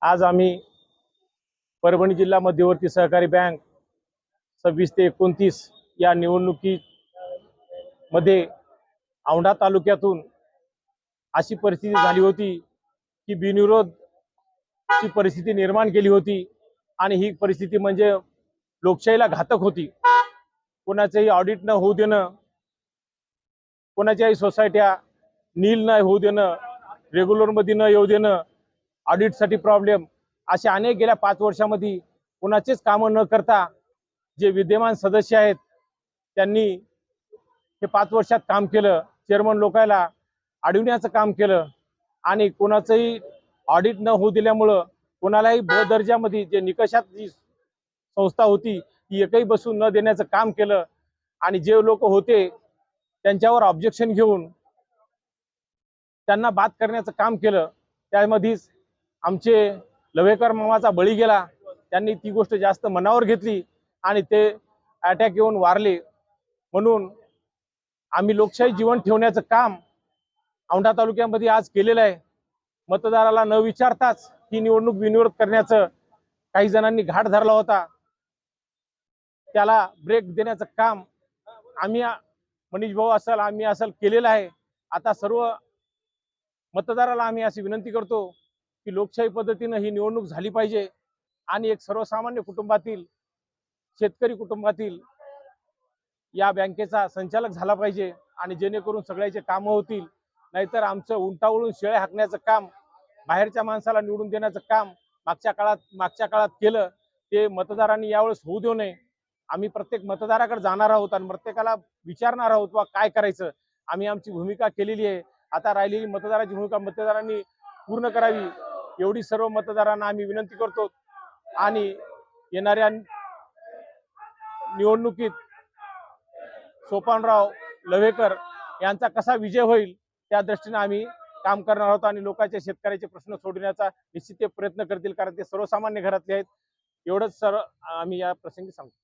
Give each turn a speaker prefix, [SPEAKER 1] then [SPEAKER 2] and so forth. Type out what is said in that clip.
[SPEAKER 1] आज आम्ही परभणी जिल्हा मध्यवर्ती सहकारी बँक 26 ते 29 या निवडणुकीमध्ये औंढा तालुक्यातून अशी परिस्थिती झाली होती की बिनविरोध ची परिस्थिती निर्माण केली होती आणि ही परिस्थिती म्हणजे लोकशाहीला घातक होती। कोणाचेही ऑडिट न होऊ देणं, कोणाच्याही सोसायट्या नील न होऊ देणं, रेग्युलरमध्ये न येऊ देणं, ऑडिटसाठी प्रॉब्लेम, असे अनेक गेल्या 5 वर्षामध्ये कोणाचेच कामं न करता जे विद्यमान सदस्य आहेत त्यांनी हे 5 वर्षात काम केलं। चेअरमन लोकायला अडविण्याचं काम केलं आणि कोणाचंही ऑडिट न होऊ दिल्यामुळं कोणालाही ब दर्जामध्ये जे निकषात जी संस्था होती ती एकही बसून न देण्याचं काम केलं आणि जे लोक होते त्यांच्यावर ऑब्जेक्शन घेऊन त्यांना बाद करण्याचं काम केलं। त्यामध्येच आमचे लवेकर मामाचा बळी गेला। त्यांनी ती गोष्ट जास्त मनावर घेतली आणि ते अटॅक येऊन वारले। म्हणून आम्ही लोकशाही जीवन ठेवण्याचं काम औंढा तालुक्यामध्ये आज केलेलं आहे। मतदाराला न विचारताच ही निवडणूक बिनविरोध करण्याचं काही जणांनी घाट धरला होता, त्याला ब्रेक देण्याचं काम आम्ही मनीष भाऊ असेल आम्ही असेल केलेलं आहे। आता सर्व मतदाराला आम्ही अशी विनंती करतो की लोकशाही पद्धतीनं ही निवडणूक झाली पाहिजे आणि एक सर्वसामान्य कुटुंबातील शेतकरी कुटुंबातील या बँकेचा संचालक झाला पाहिजे आणि जेणेकरून सगळ्याचे कामं होतील। नाहीतर आमचं उंटावळून शेळ्या हाकण्याचं काम, बाहेरच्या माणसाला निवडून देण्याचं काम मागच्या काळात केलं ते मतदारांनी यावेळेस होऊ देऊ नये। आम्ही प्रत्येक मतदाराकडे जाणार आहोत आणि प्रत्येकाला विचारणार आहोत वा काय करायचं। आम्ही आमची भूमिका केलेली आहे। आता राहिलेली मतदाराची भूमिका मतदारांनी पूर्ण करावी एवढी सर्व मतदारांना आम्ही विनंती करतो आणि येणाऱ्या निवडणुकीत सोपानराव लवेकर यांचा कसा विजय होईल त्या दृष्टीने आम्ही काम करणार आहोत आणि लोकांचे शेतकऱ्याचे प्रश्न सोडवण्याचा निश्चित प्रयत्न करतील, कारण ते सर्वसामान्य घरातले आहेत। एवढंच सर आम्ही या प्रसंगी सांगतो।